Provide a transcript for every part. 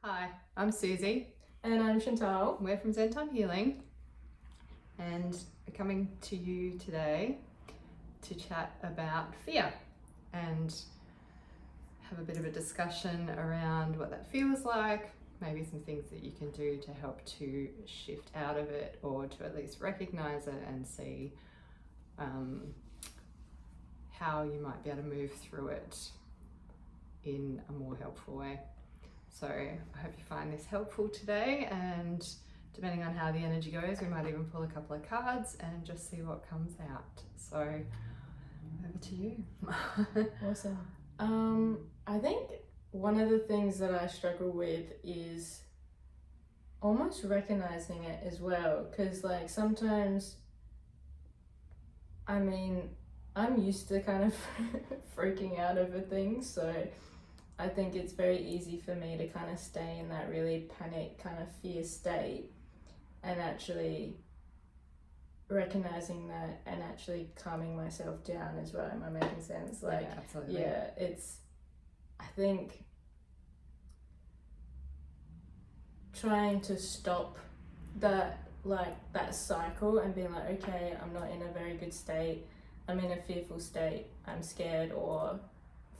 Hi, I'm Suzie. And I'm Chantal. We're from Zen Thyme Healing, and we're coming to you today to chat about fear and have a bit of a discussion around what that feels like, maybe some things that you can do to help to shift out of it or to at least recognize it and see how you might be able to move through it in a more helpful way. So I hope you find this helpful today, and depending on how the energy goes, we might even pull a couple of cards and just see what comes out. So over to you. Awesome. I think one of the things that I struggle with is almost recognizing it as well, because like sometimes, I'm used to kind of freaking out over things, so I think it's very easy for me to kind of stay in that really panic kind of fear state, and actually recognizing that and actually calming myself down as well. Am I making sense? Like, yeah, absolutely. Yeah, I think trying to stop that cycle and being like, okay, I'm not in a very good state, I'm in a fearful state, I'm scared or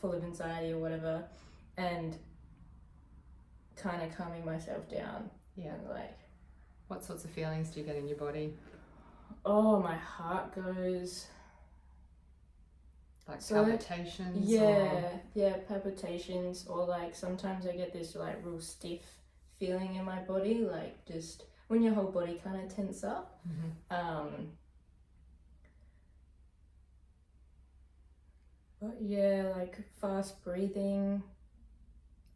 full of anxiety or whatever, and kind of calming myself down. Yeah. And like, what sorts of feelings do you get in your body? Oh, my heart goes like palpitations? Yeah, palpitations, or like sometimes I get this like real stiff feeling in my body, like just when your whole body kind of tense up. But yeah, like fast breathing.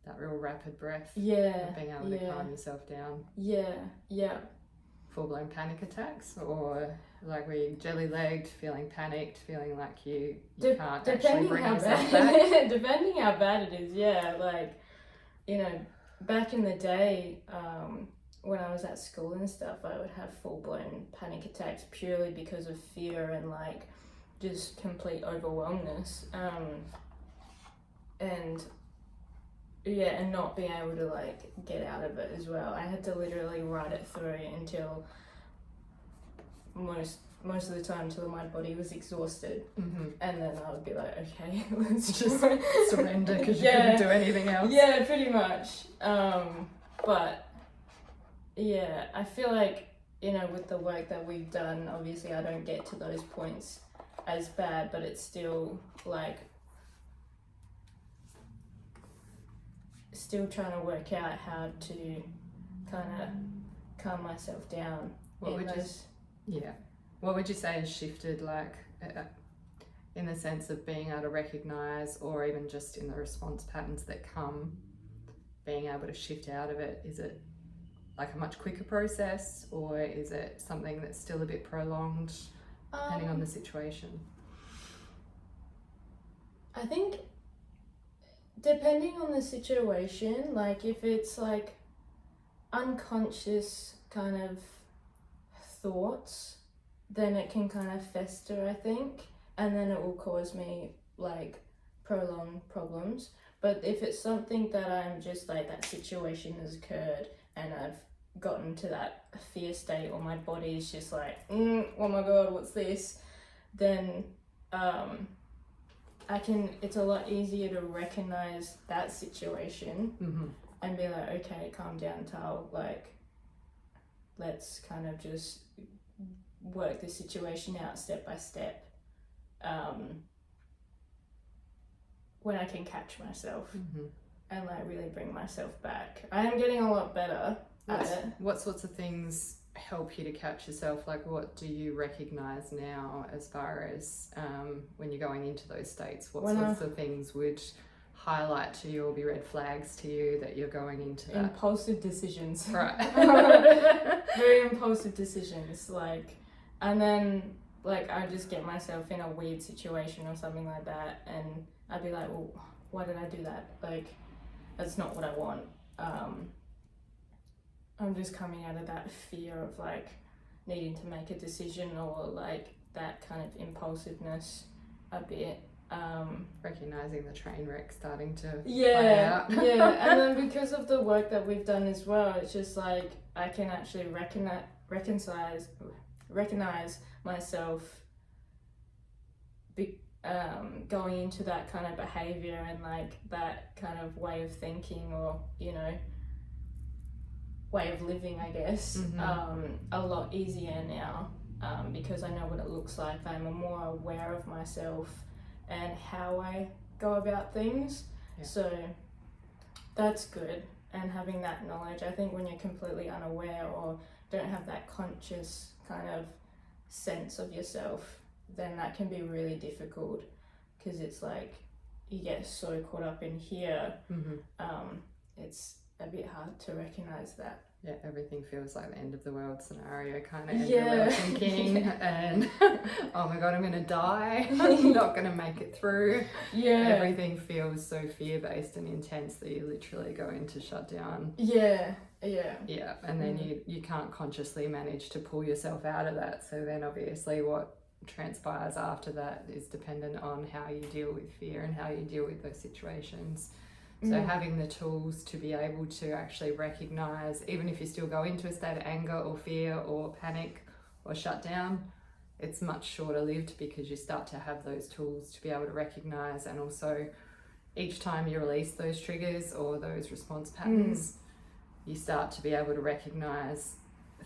That real rapid breath. Yeah. Being able to calm yourself down. Yeah. Full-blown panic attacks, or like where you're jelly-legged, feeling panicked, feeling like you can't actually bring yourself back? Depending how bad it is, yeah. Like, back in the day, when I was at school and stuff, I would have full-blown panic attacks purely because of fear and like just complete overwhelmness, and not being able to like get out of it as well. I had to literally ride it through until most of the time until my body was exhausted, and then I would be like, okay, let's just surrender because you couldn't do anything else. Yeah, pretty much. But yeah, I feel like with the work that we've done, obviously I don't get to those points as bad, but it's still like still trying to work out how to kind of calm myself down. What would you say has shifted, like in the sense of being able to recognize, or even just in the response patterns that come, being able to shift out of it? Is it like a much quicker process, or is it something that's still a bit prolonged, depending on the situation? I think depending on the situation, like if it's like unconscious kind of thoughts, then it can kind of fester, I think, and then it will cause me like prolonged problems. But if it's something that I'm just like, that situation has occurred and I've gotten to that fear state, or my body is just like, oh my god, what's this, then it's a lot easier to recognize that situation and be like, okay, calm down, Tal, like let's kind of just work the situation out step by step, when I can catch myself and like really bring myself back. I am getting a lot better at it. What sorts of things help you to catch yourself? Like, what do you recognize now as far as when you're going into those states? What sorts of things would highlight to you or be red flags to you that you're going into that? Impulsive decisions. Right. Very impulsive decisions, like, and then like I just get myself in a weird situation or something like that, and I'd be like, well, why did I do that? Like, that's not what I want. I'm just coming out of that fear of like needing to make a decision, or like that kind of impulsiveness a bit. Recognizing the train wreck starting to play yeah, out. yeah. And then because of the work that we've done as well, it's just like I can actually recognize myself going into that kind of behavior and like that kind of way of thinking, or way of living, I guess, a lot easier now, because I know what it looks like. I'm more aware of myself and how I go about things. Yeah. So that's good. And having that knowledge, I think when you're completely unaware or don't have that conscious kind of sense of yourself, then that can be really difficult, because it's like you get so caught up in here. It's a bit hard to recognize that. Yeah, everything feels like the end of the world scenario kind of end of the world thinking, and oh my god, I'm gonna die. I'm not gonna make it through. Yeah. Everything feels so fear-based and intense that you literally go into shutdown. Yeah. And then you can't consciously manage to pull yourself out of that. So then obviously what transpires after that is dependent on how you deal with fear and how you deal with those situations. So having the tools to be able to actually recognize, even if you still go into a state of anger or fear or panic or shutdown, it's much shorter lived, because you start to have those tools to be able to recognize. And also each time you release those triggers or those response patterns, you start to be able to recognize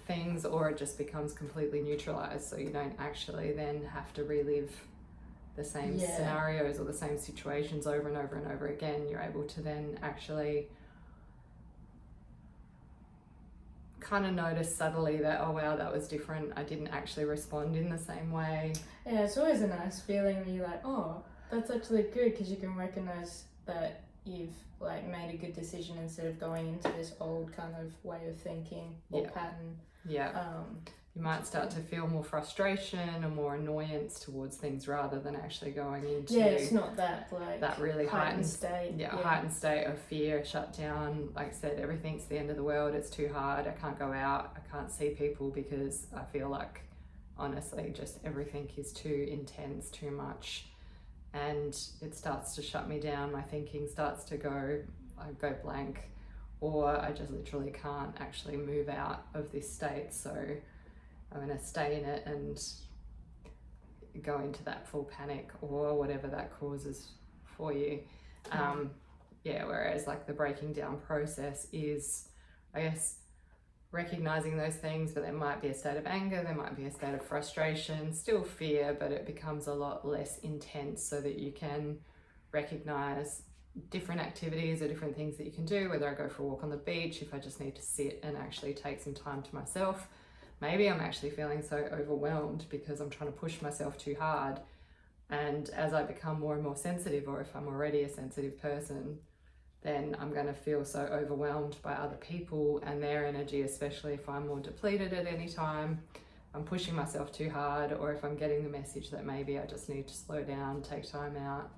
things, or it just becomes completely neutralized, so you don't actually then have to relive the same scenarios or the same situations over and over and over again. You're able to then actually kind of notice subtly that, oh wow, that was different, I didn't actually respond in the same way. Yeah, it's always a nice feeling when you're like, oh, that's actually good, because you can recognize that you've like made a good decision instead of going into this old kind of way of thinking or pattern. You might start to feel more frustration or more annoyance towards things, rather than actually going into it's not that like that really heightened state. Heightened state of fear, shutdown. Like I said, everything's the end of the world, it's too hard, I can't go out, I can't see people, because I feel like honestly just everything is too intense, too much, and it starts to shut me down. My thinking starts to go, I go blank, or I just literally can't actually move out of this state. So I'm going to stay in it and go into that full panic or whatever that causes for you. Whereas like the breaking down process is, I guess, recognizing those things, but there might be a state of anger, there might be a state of frustration, still fear, but it becomes a lot less intense, so that you can recognize different activities or different things that you can do, whether I go for a walk on the beach, if I just need to sit and actually take some time to myself. Maybe I'm actually feeling so overwhelmed because I'm trying to push myself too hard. And as I become more and more sensitive, or if I'm already a sensitive person, then I'm going to feel so overwhelmed by other people and their energy, especially if I'm more depleted at any time. I'm pushing myself too hard, or if I'm getting the message that maybe I just need to slow down, take time out,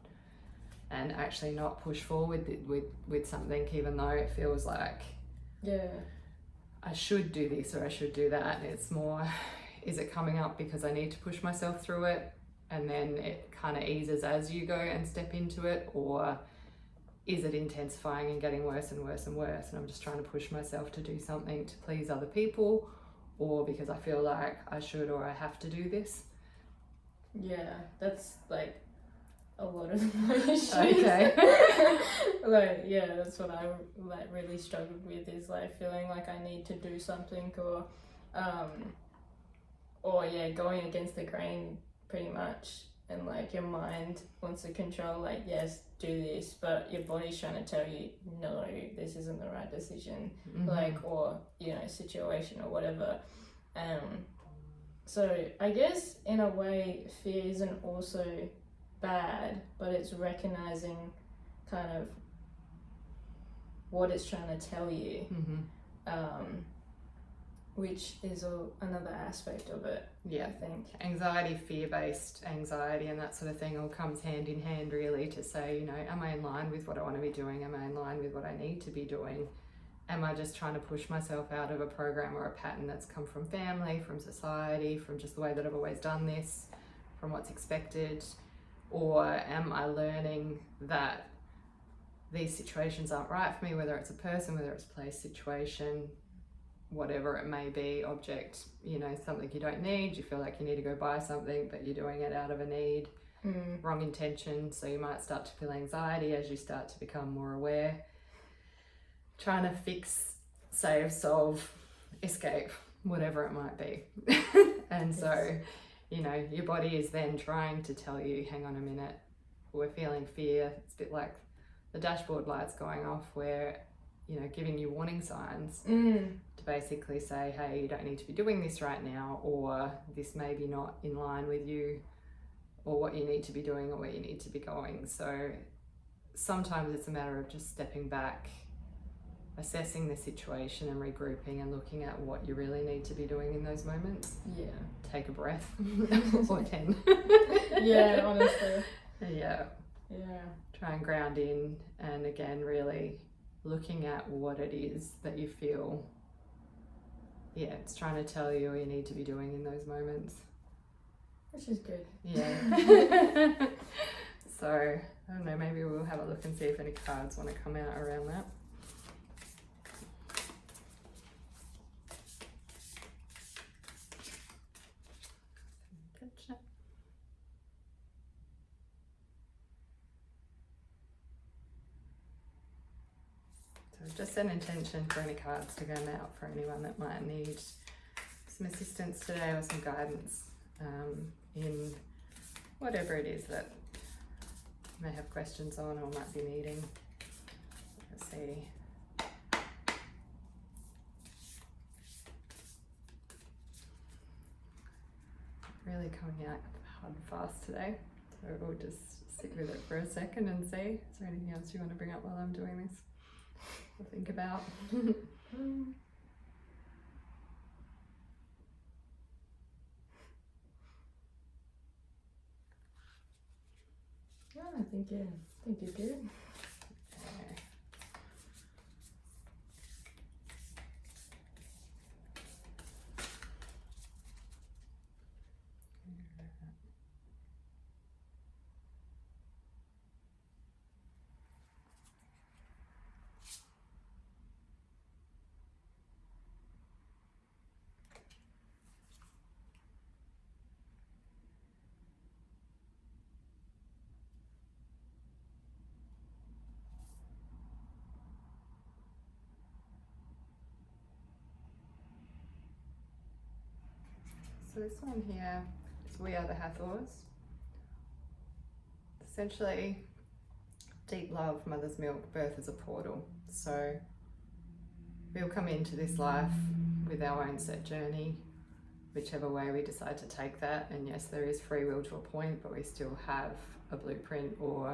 and actually not push forward with something, even though it feels like I should do this or I should do that. It's more, is it coming up because I need to push myself through it, and then it kind of eases as you go and step into it, or is it intensifying and getting worse and worse and worse, and I'm just trying to push myself to do something to please other people, or because I feel like I should or I have to do this. Yeah, that's like a lot of my issues. Okay. That's what I like really struggled with, is like feeling like I need to do something, or going against the grain pretty much, and like your mind wants to control, like, yes, do this, but your body's trying to tell you, no, this isn't the right decision, or situation or whatever. So I guess in a way fear isn't also bad, but it's recognizing kind of what it's trying to tell you, which is another aspect of it. I think anxiety, fear-based anxiety and that sort of thing all comes hand in hand, really, to say, am I in line with what I want to be doing? Am I in line with what I need to be doing? Am I just trying to push myself out of a program or a pattern that's come from family, from society, from just the way that I've always done this, from what's expected? Or am I learning that these situations aren't right for me, whether it's a person, whether it's a place, situation, whatever it may be, object, you know, something you don't need, you feel like you need to go buy something, but you're doing it out of a need, wrong intention. So you might start to feel anxiety as you start to become more aware, trying to fix, save, solve, escape, whatever it might be. And Yes. so, you know, your body is then trying to tell you, hang on a minute, we're feeling fear. It's a bit like the dashboard lights going off, where, you know, giving you warning signs to basically say, hey, you don't need to be doing this right now, or this may be not in line with you, or what you need to be doing, or where you need to be going. So sometimes it's a matter of just stepping back, assessing the situation and regrouping and looking at what you really need to be doing in those moments. Yeah. Take a breath or 10. Yeah, honestly. Yeah. Yeah. Try and ground in, and again, really looking at what it is that you feel, yeah, it's trying to tell you or you need to be doing in those moments. Which is good. Yeah. So, I don't know, maybe we'll have a look and see if any cards want to come out around that. Just an intention for any cards to go out for anyone that might need some assistance today or some guidance in whatever it is that you may have questions on or might be needing. Let's see. Really coming out hard and fast today, so we'll just sit with it for a second and see. Is there anything else you want to bring up while I'm doing this? Think about. Yeah, I think you're good. Okay. So this one here is We Are the Hathors. Essentially, deep love, mother's milk, birth is a portal. So we'll come into this life with our own set journey, whichever way we decide to take that. And yes, there is free will to a point, but we still have a blueprint or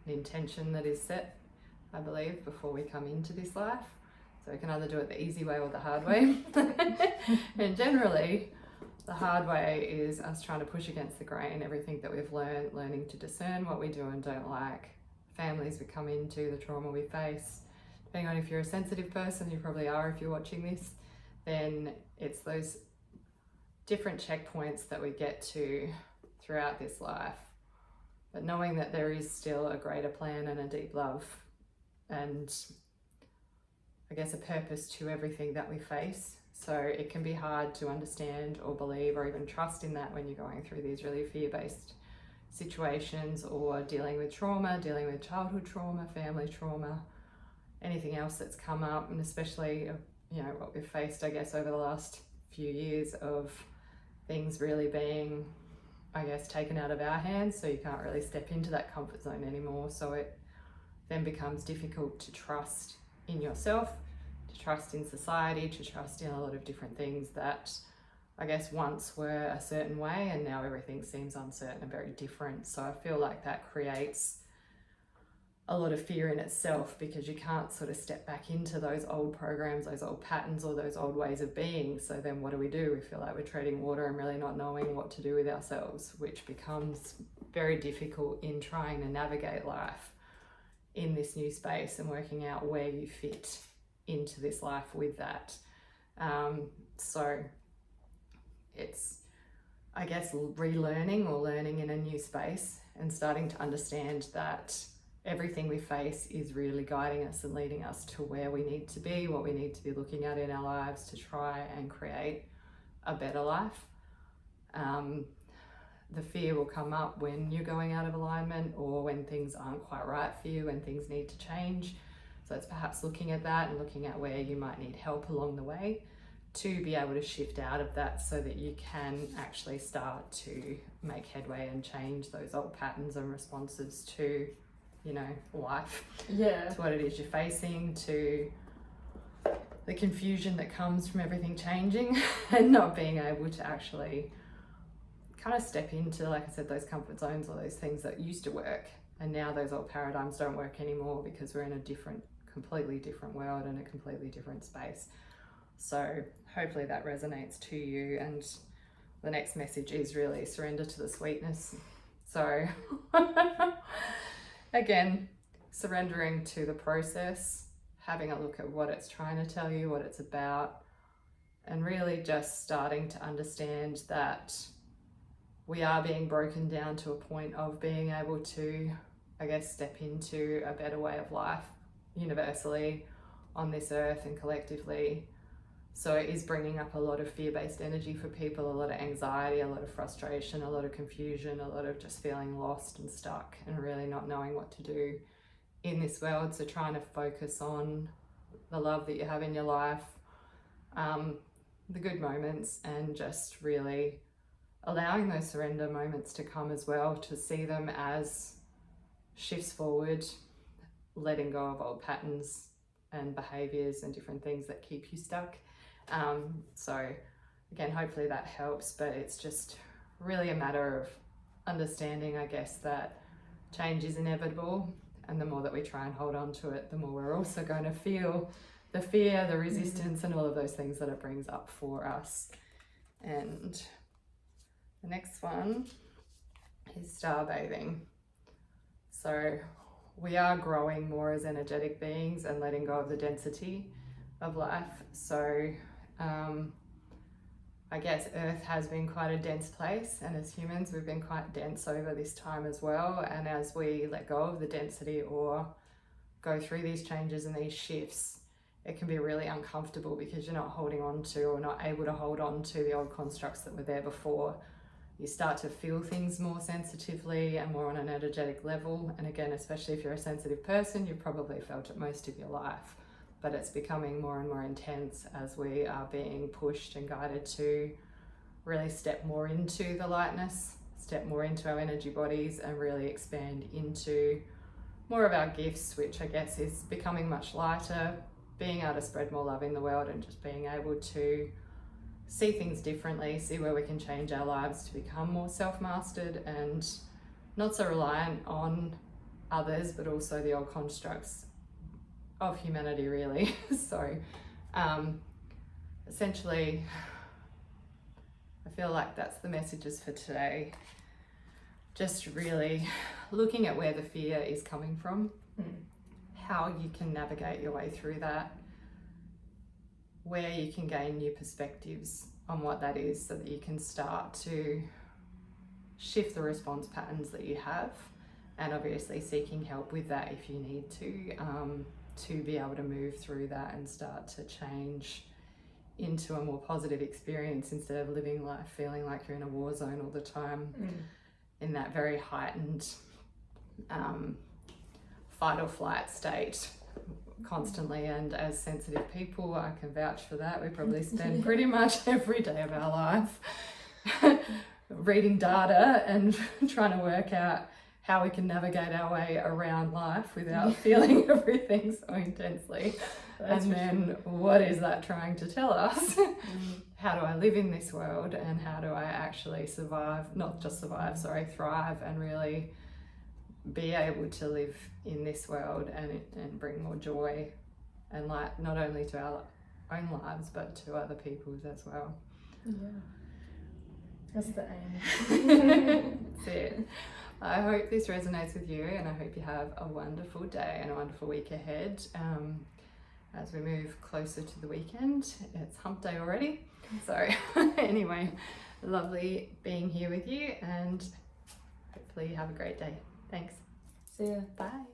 an intention that is set, I believe, before we come into this life. So we can either do it the easy way or the hard way. And generally, the hard way is us trying to push against the grain, everything that we've learned, learning to discern what we do and don't like, families we come into, the trauma we face. Depending on if you're a sensitive person, you probably are if you're watching this, then it's those different checkpoints that we get to throughout this life. But knowing that there is still a greater plan and a deep love and I guess a purpose to everything that we face. So it can be hard to understand or believe or even trust in that when you're going through these really fear-based situations or dealing with trauma, dealing with childhood trauma, family trauma, anything else that's come up, and especially, you know, what we've faced, I guess, over the last few years of things really being, I guess, taken out of our hands, so you can't really step into that comfort zone anymore. So it then becomes difficult to trust in yourself, to trust in society, to trust in a lot of different things that I guess once were a certain way and now everything seems uncertain and very different. So I feel like that creates a lot of fear in itself, because you can't sort of step back into those old programs, those old patterns, or those old ways of being. So then what do? We feel like we're treading water and really not knowing what to do with ourselves, which becomes very difficult in trying to navigate life in this new space and working out where you fit into this life with that. So it's, I guess, relearning or learning in a new space and starting to understand that everything we face is really guiding us and leading us to where we need to be, what we need to be looking at in our lives to try and create a better life. The fear will come up when you're going out of alignment, or when things aren't quite right for you, when things need to change. So it's perhaps looking at that and looking at where you might need help along the way to be able to shift out of that, so that you can actually start to make headway and change those old patterns and responses to, you know, life. Yeah. To what it is you're facing, to the confusion that comes from everything changing and not being able to actually kind of step into, like I said, those comfort zones or those things that used to work, and now those old paradigms don't work anymore because we're in a completely different world and a completely different space. So hopefully that resonates to you, and the next message is really surrender to the sweetness. So again, surrendering to the process, having a look at what it's trying to tell you, what it's about, and really just starting to understand that we are being broken down to a point of being able to, I guess, step into a better way of life universally on this earth and collectively. So it is bringing up a lot of fear-based energy for people, a lot of anxiety, a lot of frustration, a lot of confusion, a lot of just feeling lost and stuck and really not knowing what to do in this world. So trying to focus on the love that you have in your life, the good moments, and just really allowing those surrender moments to come as well, to see them as shifts forward, letting go of old patterns and behaviors and different things that keep you stuck. So again, hopefully that helps, but it's just really a matter of understanding, I guess, that change is inevitable, and the more that we try and hold on to it, the more we're also going to feel the fear, the resistance, and all of those things that it brings up for us. And the next one is star bathing. So we are growing more as energetic beings and letting go of the density of life. So I guess Earth has been quite a dense place, and as humans we've been quite dense over this time as well. And as we let go of the density or go through these changes and these shifts, it can be really uncomfortable because you're not holding on to, or not able to hold on to, the old constructs that were there before. You start to feel things more sensitively and more on an energetic level. And again, especially if you're a sensitive person, you've probably felt it most of your life, but it's becoming more and more intense as we are being pushed and guided to really step more into the lightness, step more into our energy bodies, and really expand into more of our gifts, which I guess is becoming much lighter, being able to spread more love in the world, and just being able to see things differently, see where we can change our lives to become more self-mastered and not so reliant on others, but also the old constructs of humanity, really. So essentially, I feel like that's the messages for today. Just really looking at where the fear is coming from, how you can navigate your way through that, where you can gain new perspectives on what that is, so that you can start to shift the response patterns that you have, and obviously seeking help with that if you need to be able to move through that and start to change into a more positive experience, instead of living life feeling like you're in a war zone all the time, in that very heightened fight or flight state constantly. And as sensitive people, I can vouch for that. We probably spend pretty much every day of our life reading data and trying to work out how we can navigate our way around life without feeling everything so intensely. And then what is that trying to tell us? How do I live in this world, and how do I actually survive, not just survive, thrive, and really be able to live in this world and bring more joy and light, not only to our own lives but to other people's as well. Yeah, that's the aim. That's it. I hope this resonates with you, and I hope you have a wonderful day and a wonderful week ahead. As we move closer to the weekend, it's hump day already. So anyway, lovely being here with you, and hopefully you have a great day. Thanks. See ya. Bye.